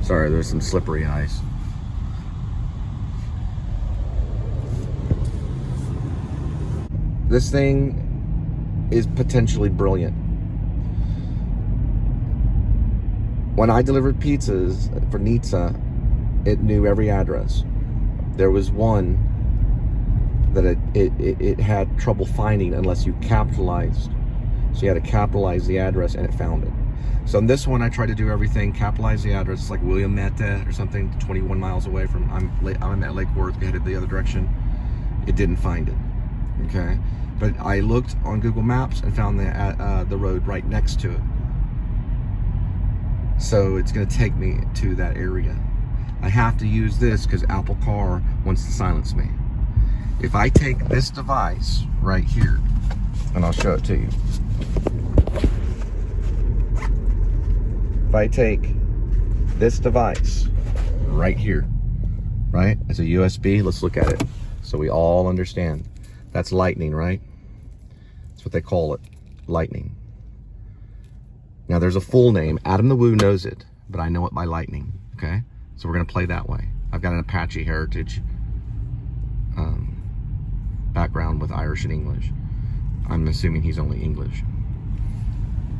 Sorry, there's some slippery ice. This thing is potentially brilliant. When I delivered pizzas for Nizza, it knew every address. There was one that it had trouble finding unless you capitalized. So you had to capitalize the address and it found it. So in this one, I tried to do everything, capitalize the address. It's like William Mette or something, 21 miles away from, I'm at Lake Worth, headed the other direction. It didn't find it, okay? But I looked on Google Maps and found the road right next to it. So it's gonna take me to that area. I have to use this because Apple Car wants to silence me. If I take this device right here, and I'll show it to you. If I take this device right here, right? It's a USB, let's look at it so we all understand. That's lightning, right? That's what they call it, lightning. Now there's a full name, Adam the Woo knows it, but I know it by lightning, okay? So we're gonna play that way. I've got an Apache heritage background with Irish and English. I'm assuming he's only English.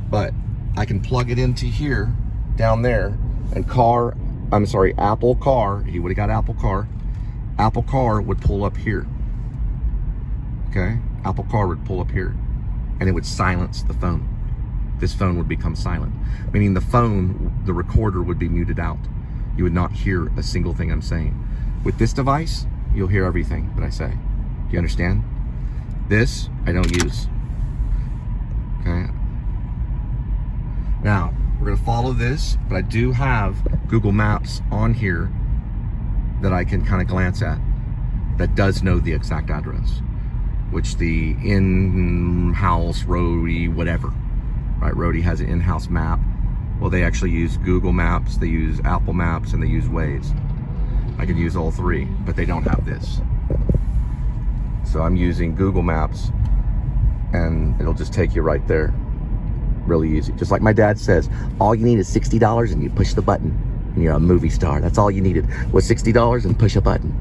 But I can plug it into here, down there, and Apple Car, he would've got Apple Car would pull up here. Okay, Apple Car would pull up here, and it would silence the phone. This phone would become silent, meaning the recorder would be muted out. You would not hear a single thing I'm saying. With this device, you'll hear everything that I say. Do you understand? This, I don't use. Okay. Now, we're gonna follow this, but I do have Google Maps on here that I can kind of glance at that does know the exact address, which the in-house Roadie, whatever, right? Roadie has an in-house map. Well, they actually use Google Maps, they use Apple Maps, and they use Waze. I could use all three, but they don't have this. So I'm using Google Maps, and it'll just take you right there. Really easy. Just like my dad says, all you need is $60 and you push the button and you're a movie star. That's all you needed was $60 and push a button.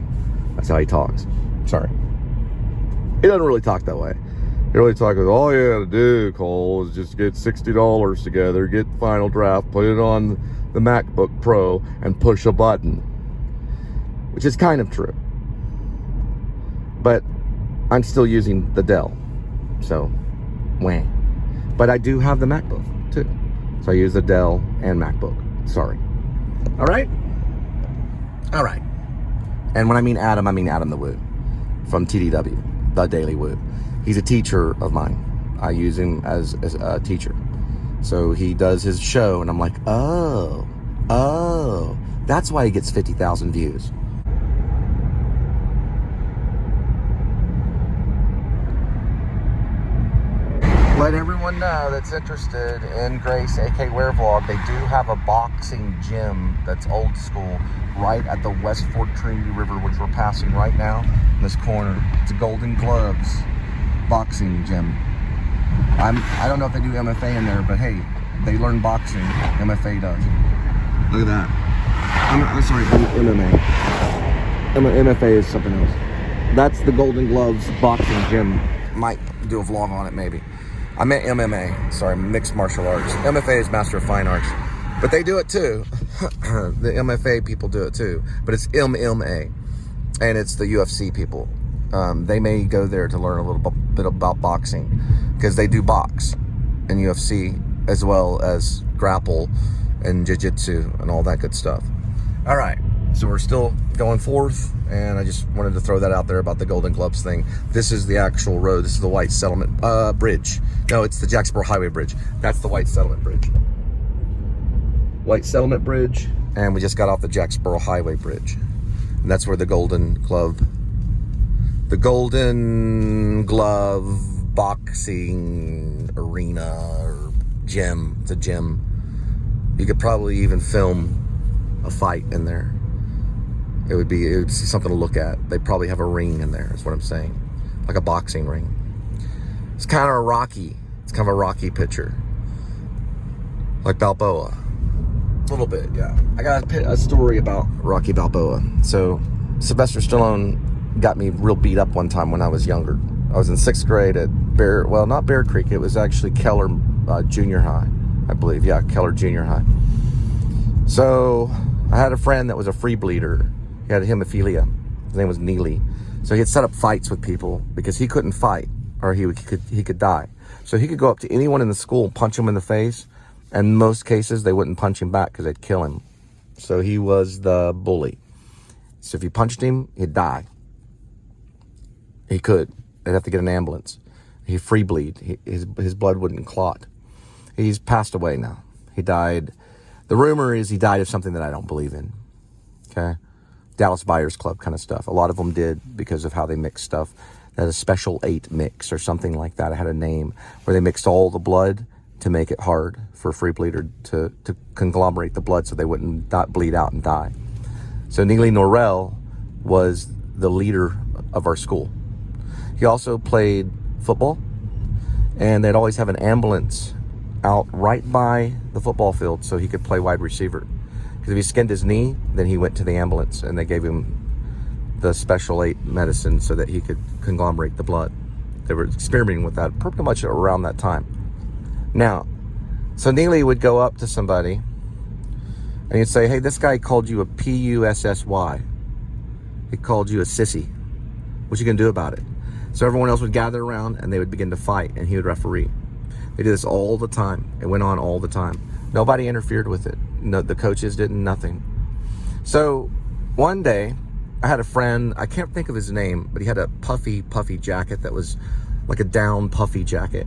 That's how he talks. Sorry. He doesn't really talk that way. He really talks with, all you gotta do, Cole, is just get $60 together, get Final Draft, put it on the MacBook Pro, and push a button. Which is kind of true. But I'm still using the Dell. So, wah. But I do have the MacBook too. So I use the Dell and MacBook. Sorry. All right? All right. And when I mean Adam the Woo from TDW, The Daily Woo. He's a teacher of mine. I use him as a teacher. So he does his show and I'm like, oh, that's why he gets 50,000 views. Let everyone know that's interested in Grace, aka Werevlog, they do have a boxing gym that's old school right at the West Fork Trinity River, which we're passing right now in this corner. It's a Golden Gloves boxing gym. I don't know if they do MFA in there, but hey, they learn boxing. MFA does. Look at that. I'm sorry, MMA. MFA is something else. That's the Golden Gloves boxing gym. Might do a vlog on it maybe. I meant MMA, sorry, mixed martial arts. MFA is Master of Fine Arts, but they do it too. The MFA people do it too, but it's MMA, and it's the UFC people. They may go there to learn a little bit about boxing, because they do box in UFC, as well as grapple and jiu-jitsu and all that good stuff. All right, so we're still going forth, and I just wanted to throw that out there about the Golden Gloves thing. This is the actual road. This is the White Settlement Bridge. No, it's the Jacksboro Highway Bridge. That's the White Settlement Bridge. White Settlement Bridge, and we just got off the Jacksboro Highway Bridge. And that's where the Golden Glove boxing arena or gym. It's a gym. You could probably even film a fight in there. It would be something to look at. They probably have a ring in there, is what I'm saying. Like a boxing ring. It's kind of a rocky picture. Like Balboa. A little bit, yeah. I got a story about Rocky Balboa. So Sylvester Stallone got me real beat up one time when I was younger. I was in 6th grade at not Bear Creek. It was actually Keller Junior High, I believe. Yeah, Keller Junior High. So I had a friend that was a free bleeder. He had hemophilia. His name was Neely. So he had set up fights with people because he couldn't fight, or he could die. So he could go up to anyone in the school and punch him in the face. And in most cases, they wouldn't punch him back because they'd kill him. So he was the bully. So if you punched him, he'd die. He could. They'd have to get an ambulance. He'd free bleed. His blood wouldn't clot. He's passed away now. He died. The rumor is he died of something that I don't believe in. Okay? Dallas Buyers Club kind of stuff. A lot of them did because of how they mixed stuff. They had a Special 8 mix or something like that. It had a name where they mixed all the blood to make it hard for a free bleeder to conglomerate the blood so they wouldn't bleed out and die. So Neely Norrell was the leader of our school. He also played football, and they'd always have an ambulance out right by the football field so he could play wide receiver. Because if he skinned his knee, then he went to the ambulance and they gave him the Special 8 medicine so that he could conglomerate the blood. They were experimenting with that pretty much around that time. Now, so Neely would go up to somebody and he'd say, hey, this guy called you a P-U-S-S-Y. He called you a sissy. What you gonna do about it? So everyone else would gather around and they would begin to fight and he would referee. They did this all the time. It went on all the time. Nobody interfered with it. No, the coaches didn't, nothing. So one day I had a friend, I can't think of his name, but he had a puffy jacket that was like a down puffy jacket.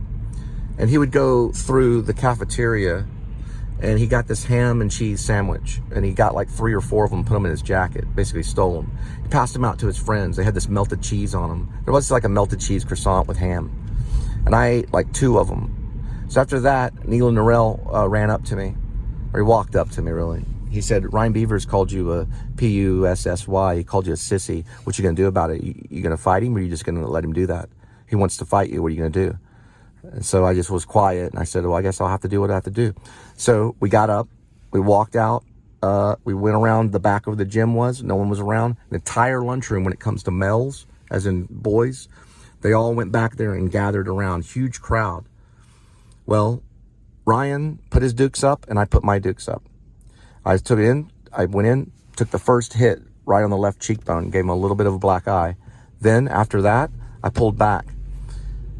And he would go through the cafeteria and he got this ham and cheese sandwich and he got like 3 or 4 of them, put them in his jacket, basically stole them. He passed them out to his friends. They had this melted cheese on them. There was like a melted cheese croissant with ham. And I ate like 2 of them. So after that, Neely Norrell ran up to me, or he walked up to me really. He said, Ryan Beavers called you a P-U-S-S-Y. He called you a sissy. What you gonna do about it? You gonna fight him or you just gonna let him do that? He wants to fight you. What are you gonna do? And so I just was quiet and I said, well, I guess I'll have to do what I have to do. So we got up, we walked out, we went around the back of the gym was, no one was around. The entire lunchroom, when it comes to males, as in boys, they all went back there and gathered around, huge crowd. Well, Ryan put his dukes up and I put my dukes up. I went in, took the first hit right on the left cheekbone, gave him a little bit of a black eye. Then after that, I pulled back.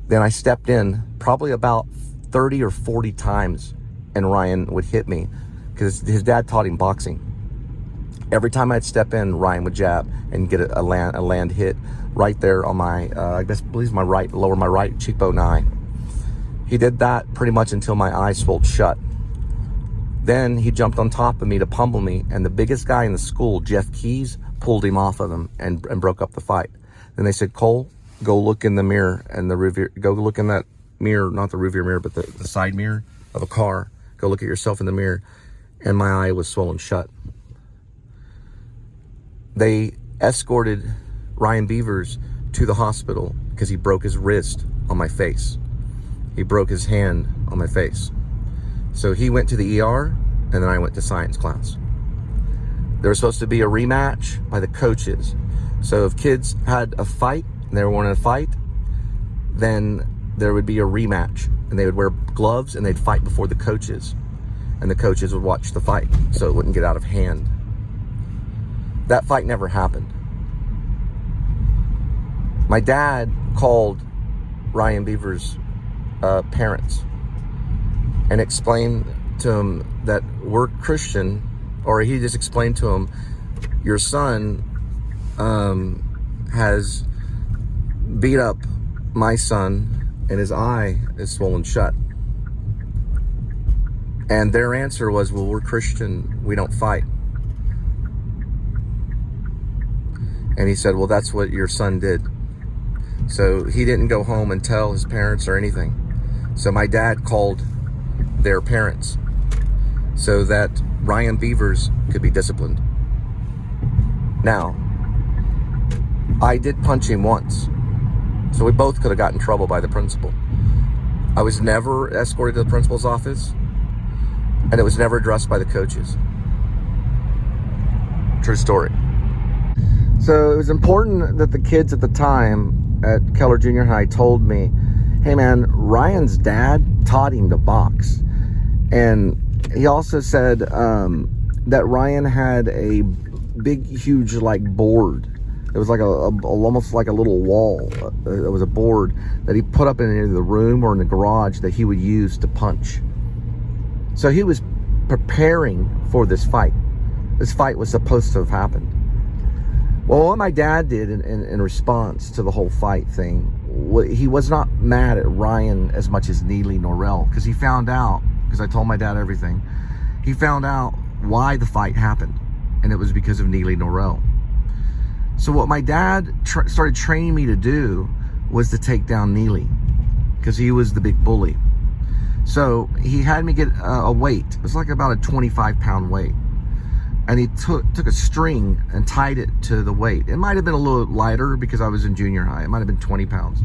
Then I stepped in probably about 30 or 40 times and Ryan would hit me because his dad taught him boxing. Every time I'd step in, Ryan would jab and get a land hit right there on my, I believe my right cheekbone eye. He did that pretty much until my eye swelled shut. Then he jumped on top of me to pummel me, and the biggest guy in the school, Jeff Keys, pulled him off of him and broke up the fight. Then they said, Cole, go look in the mirror and go look in that mirror, not the rearview mirror, but the side mirror of a car. Go look at yourself in the mirror. And my eye was swollen shut. They escorted Ryan Beavers to the hospital because he broke his wrist on my face. He broke his hand on my face. So he went to the ER and then I went to science class. There was supposed to be a rematch by the coaches. So if kids had a fight and they wanted to fight, then there would be a rematch and they would wear gloves and they'd fight before the coaches. And the coaches would watch the fight so it wouldn't get out of hand. That fight never happened. My dad called Ryan Beavers' parents and explained to him that we're Christian, or he just explained to him, your son has beat up my son and his eye is swollen shut. And their answer was, well, we're Christian, we don't fight. And he said, well, that's what your son did. So he didn't go home and tell his parents or anything. So my dad called their parents so that Ryan Beavers could be disciplined. Now, I did punch him once. So we both could have gotten in trouble by the principal. I was never escorted to the principal's office. and it was never addressed by the coaches. True story. So it was important that the kids at the time at Keller Junior High told me, hey man, Ryan's dad taught him to box. And he also said that Ryan had a big, huge like board. It was like almost like a little wall. It was a board that he put up in either the room or in the garage that he would use to punch. So he was preparing for this fight. This fight was supposed to have happened. Well, what my dad did in response to the whole fight thing, he was not mad at Ryan as much as Neely Norrell, because he found out, because I told my dad everything, he found out why the fight happened, and it was because of Neely Norrell. So what my dad started training me to do was to take down Neely, because he was the big bully. So he had me get a weight. It was like about a 25-pound weight. And he took a string and tied it to the weight. It might have been a little lighter because I was in junior high. It might have been 20 pounds.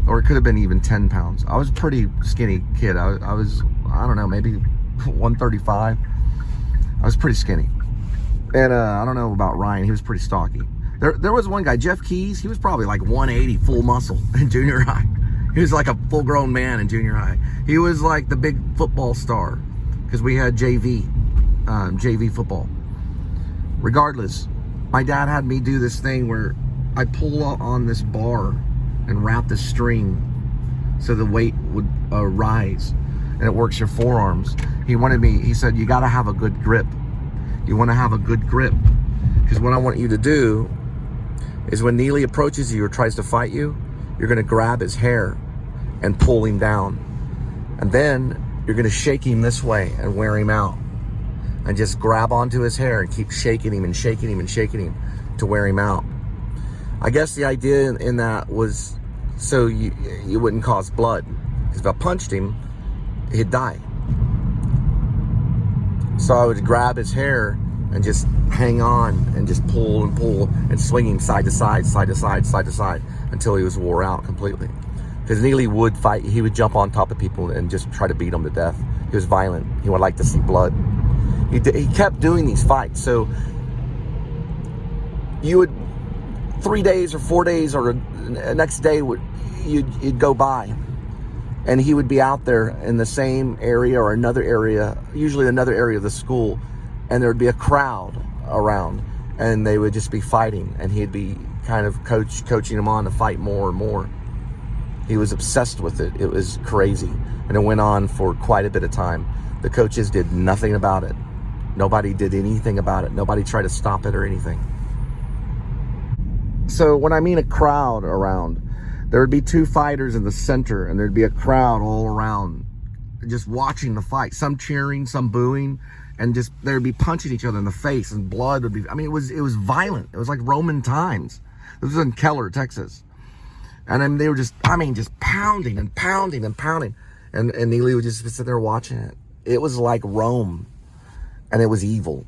Or it could have been even 10 pounds. I was a pretty skinny kid. I was, I don't know, maybe 135. I was pretty skinny. And I don't know about Ryan. He was pretty stocky. There was one guy, Jeff Keys. He was probably like 180, full muscle in junior high. He was like a full-grown man in junior high. He was like the big football star because we had JV football. Regardless, my dad had me do this thing where I pull on this bar and wrap the string so the weight would rise, and it works your forearms. He said, you got to have a good grip. You want to have a good grip, because what I want you to do is when Neely approaches you or tries to fight you, you're going to grab his hair and pull him down. And then you're going to shake him this way and wear him out. And just grab onto his hair and keep shaking him and shaking him and shaking him to wear him out. I guess the idea in that was so you wouldn't cause blood. Because if I punched him, he'd die. So I would grab his hair and just hang on and just pull and swing him side to side, side to side, side to side until he was wore out completely. Because Neely would fight. He would jump on top of people and just try to beat them to death. He was violent. He would like to see blood. He kept doing these fights. So you would 3 days or 4 days or the next day you'd go by, and he would be out there in the same area or another area, usually another area of the school, and there would be a crowd around, and they would just be fighting, and he'd be kind of coaching them on to fight more and more. He was obsessed with it. It was crazy, and it went on for quite a bit of time. The coaches did nothing about it. Nobody did anything about it. Nobody tried to stop it or anything. So when I mean a crowd around, there would be two fighters in the center, and there'd be a crowd all around just watching the fight. Some cheering, some booing, and just they'd be punching each other in the face, and blood would be, I mean, it was violent. It was like Roman times. This was in Keller, Texas. And then they were just pounding and pounding and pounding. And Neely would just sit there watching it. It was like Rome. And it was evil.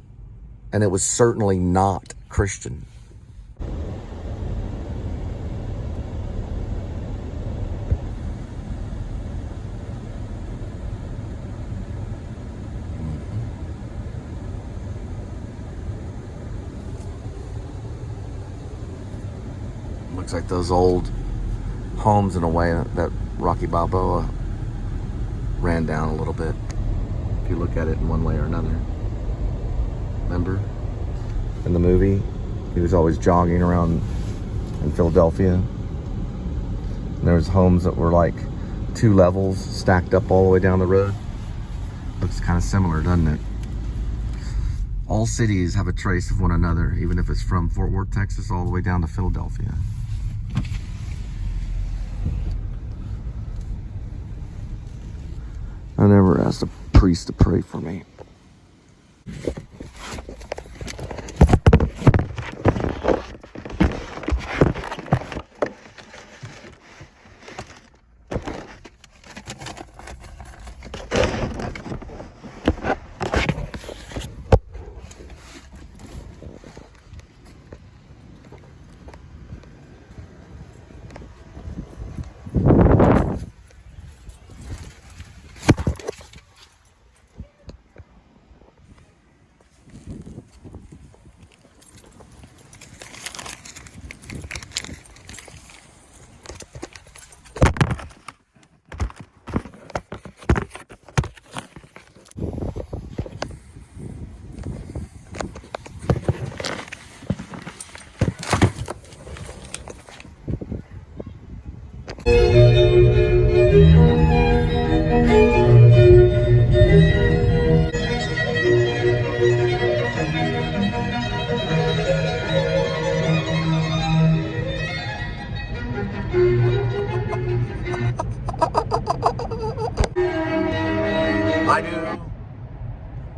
And it was certainly not Christian. Looks like those old homes in a way that Rocky Balboa ran down a little bit, if you look at it in one way or another. Remember in the movie, he was always jogging around in Philadelphia, and there was homes that were like 2 levels stacked up all the way down the road. Looks kind of similar, doesn't it? All cities have a trace of one another, even if it's from Fort Worth, Texas, all the way down to Philadelphia. I never asked a priest to pray for me.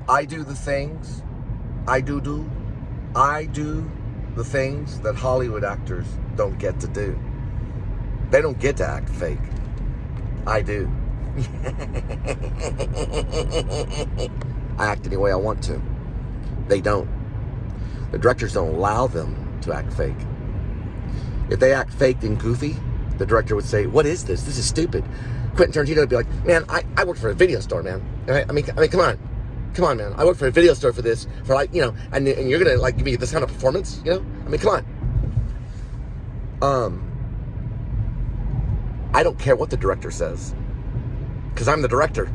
I do the things, I do the things that Hollywood actors don't get to do. They don't get to act fake. I do. I act any way I want to. They don't. The directors don't allow them to act fake. If they act fake and goofy, the director would say, "What is this? This is stupid." Quentin Tarantino would be like, "Man, I worked for a video store, man. I mean, come on, man. I worked for a video store for this, for like, you know, and you're gonna like give me this kind of performance, you know? I mean, come on." I don't care what the director says, because I'm the director.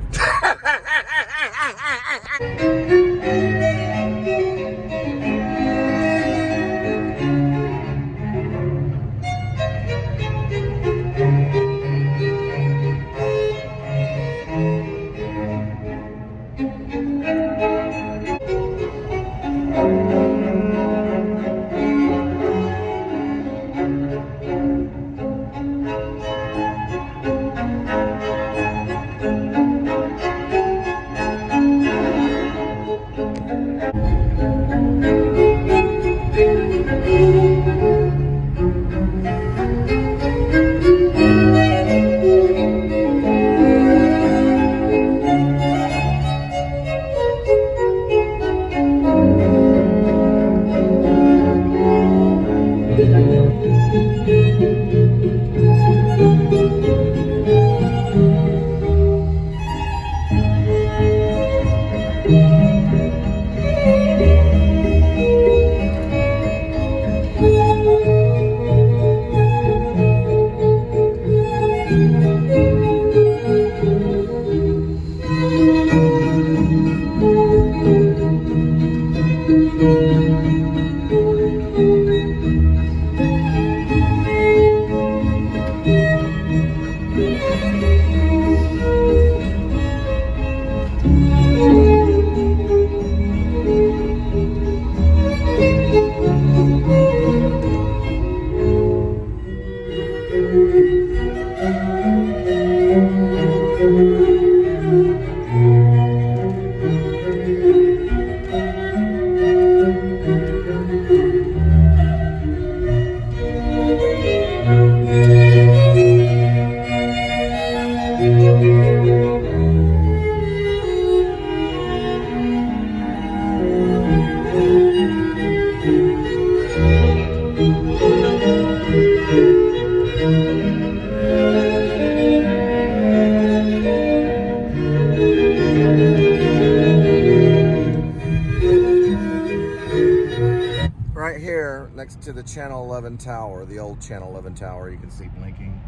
Right here next to the Channel 11 tower, the old Channel 11 tower, you can see blinking.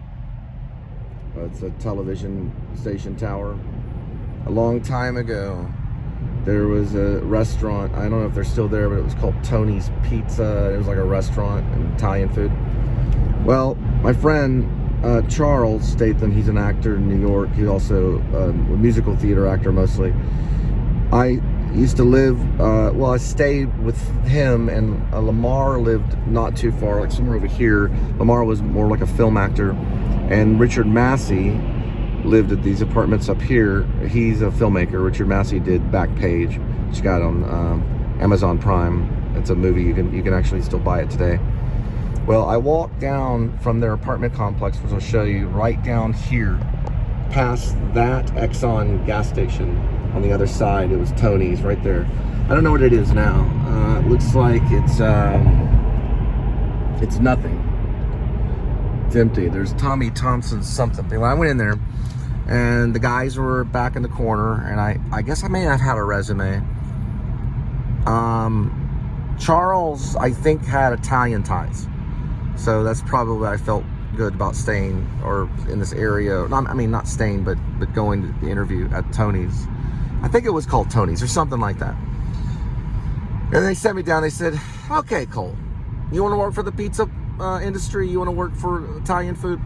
It's a television station tower. A long time ago, there was a restaurant. I don't know if they're still there, but it was called Tony's Pizza. It was like a restaurant and Italian food. Well, my friend Charles Statham, he's an actor in New York. He's also a musical theater actor mostly. I used to live, I stayed with him, and Lamar lived not too far, like somewhere over here. Lamar was more like a film actor, and Richard Massey lived at these apartments up here. He's a filmmaker. Richard Massey did Backpage, which got on Amazon Prime. It's a movie, you can actually still buy it today. Well, I walked down from their apartment complex, which I'll show you, right down here, past that Exxon gas station. On the other side, it was Tony's right there. I don't know what it is now. It looks like it's nothing. It's empty. There's Tommy Thompson's something. Well, I went in there, and the guys were back in the corner, and I guess I may have had a resume. Charles, I think, had Italian ties, so that's probably why I felt good about staying or in this area. I mean, not staying, but going to the interview at Tony's. I think it was called Tony's or something like that. And they sent me down. They said, "Okay, Cole, you want to work for the pizza industry? You want to work for Italian food?"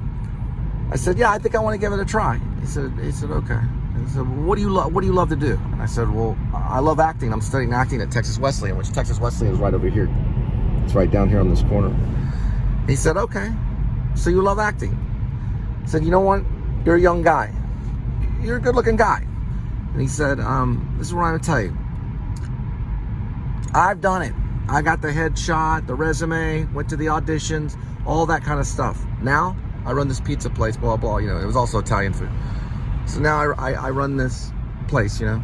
I said, "Yeah, I think I want to give it a try." He said, "Okay." He said, well, what do you love to do? And I said, well, I love acting. I'm studying acting at Texas Wesleyan, which Texas Wesleyan is right over here. It's right down here on this corner. He said, okay, so you love acting. He said, you know what? You're a young guy. You're a good-looking guy. And he said, this is what I'm going to tell you. I've done it. I got the headshot, the resume, went to the auditions, all that kind of stuff. Now, I run this pizza place, blah, blah, you know. It was also Italian food. So now I run this place, you know.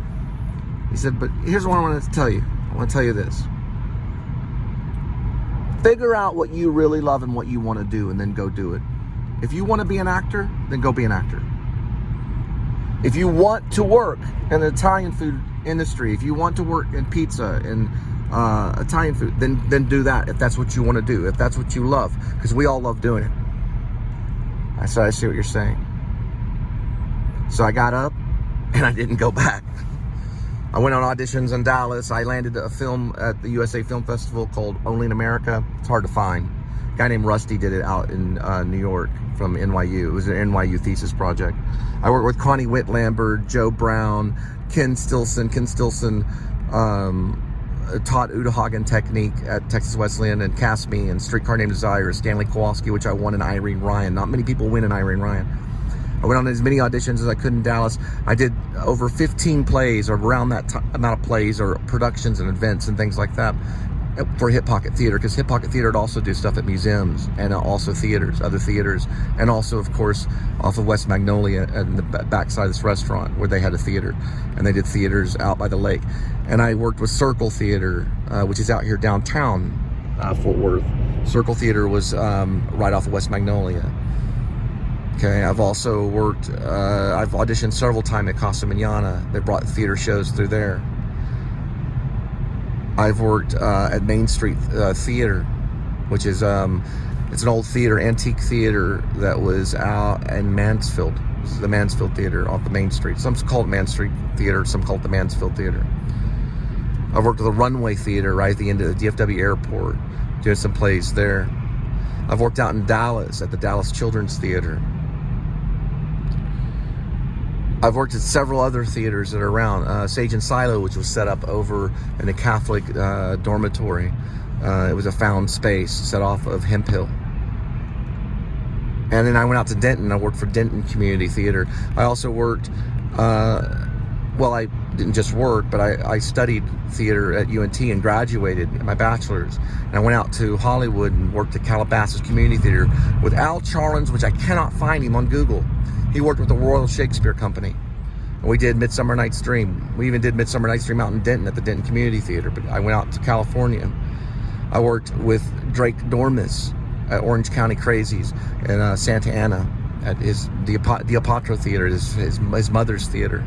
He said, but here's what I wanted to tell you. I want to tell you this. Figure out what you really love and what you want to do, and then go do it. If you want to be an actor, then go be an actor. If you want to work in the Italian food industry, if you want to work in pizza and Italian food, then do that. If that's what you want to do, if that's what you love, because we all love doing it. I said, I see what you're saying. So I got up and I didn't go back. I went on auditions in Dallas. I landed a film at the USA Film Festival called Only in America. It's hard to find. A guy named Rusty did it out in New York from NYU. It was an NYU thesis project. I worked with Connie Whit-Lambert, Joe Brown, Ken Stilson, taught Udahagen technique at Texas Wesleyan, and Cast Me and Streetcar Named Desire, Stanley Kowalski, which I won in Irene Ryan. Not many people win in Irene Ryan. I went on as many auditions as I could in Dallas. I did over 15 plays, or around that amount of plays, or productions and events and things like that for Hip Pocket Theater, because Hip Pocket Theater would also do stuff at museums and also theaters, other theaters, and also, of course, off of West Magnolia and the backside of this restaurant where they had a theater, and they did theaters out by the lake. And I worked with Circle Theater, which is out here downtown Fort Worth. Circle Theater was right off of West Magnolia. Okay, I've also worked, I've auditioned several times at Casa Manana. They brought theater shows through there. I've worked at Main Street Theater, which is, it's an old theater, antique theater that was out in Mansfield. This is the Mansfield Theater off the Main Street. Some call it Main Street Theater, some call it the Mansfield Theater. I've worked at the Runway Theater right at the end of the DFW Airport, doing some plays there. I've worked out in Dallas at the Dallas Children's Theater. I've worked at several other theaters that are around. Sage and Silo, which was set up over in a Catholic dormitory. It was a found space set off of Hemp Hill. And then I went out to Denton. I worked for Denton Community Theater. I also worked, well, I didn't just work, but I studied theater at UNT and graduated my bachelor's. And I went out to Hollywood and worked at Calabasas Community Theater with Al Charlins, which I cannot find him on Google. He worked with the Royal Shakespeare Company. And we did Midsummer Night's Dream. We even did Midsummer Night's Dream out in Denton at the Denton Community Theater, but I went out to California. I worked with Drake Dormus at Orange County Crazies in Santa Ana at the Apatro Theater, his mother's theater.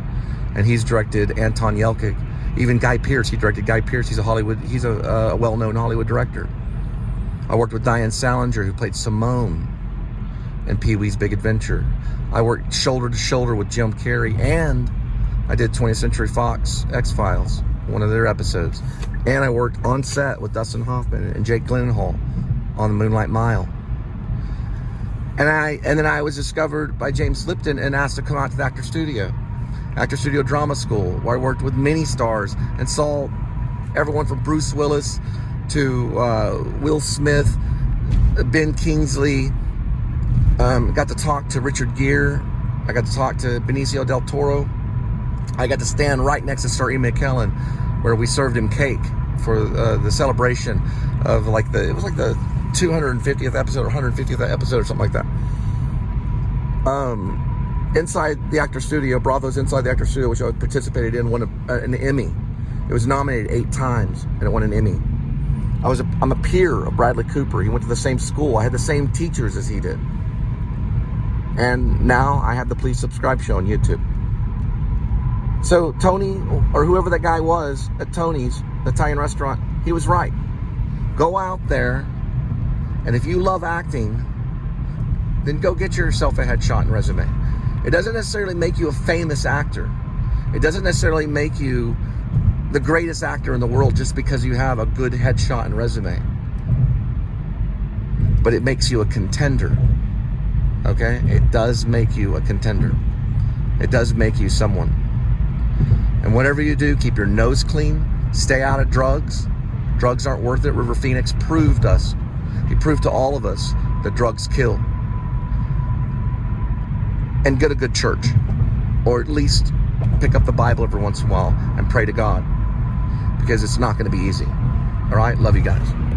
And he's directed Anton Yelchin. Even Guy Pearce, he directed Guy Pearce. He's a well-known Hollywood director. I worked with Diane Salinger, who played Simone in Pee-wee's Big Adventure. I worked shoulder to shoulder with Jim Carrey, and I did 20th Century Fox X-Files, one of their episodes. And I worked on set with Dustin Hoffman and Jake Gyllenhaal on the Moonlight Mile. And then I was discovered by James Lipton and asked to come out to the Actor Studio Drama School, where I worked with many stars and saw everyone from Bruce Willis to Will Smith, Ben Kingsley. Got to talk to Richard Gere. I got to talk to Benicio del Toro. I got to stand right next to Sir Ian McKellen, where we served him cake for the celebration of it was like the 250th episode or 150th episode or something like that. Inside the Actor Studio, Bravo's Inside the Actor Studio, which I participated in, won an Emmy. It was nominated 8 times and it won an Emmy. I'm a peer of Bradley Cooper. He went to the same school. I had the same teachers as he did. And now I have the Please Subscribe show on YouTube. So Tony, or whoever that guy was at Tony's, the Italian restaurant, he was right. Go out there, and if you love acting, then go get yourself a headshot and resume. It doesn't necessarily make you a famous actor. It doesn't necessarily make you the greatest actor in the world just because you have a good headshot and resume. But it makes you a contender. Okay? It does make you a contender. It does make you someone. And whatever you do, keep your nose clean. Stay out of drugs. Drugs aren't worth it. River Phoenix proved us. He proved to all of us that drugs kill. And go to good church. Or at least pick up the Bible every once in a while and pray to God. Because it's not going to be easy. All right? Love you guys.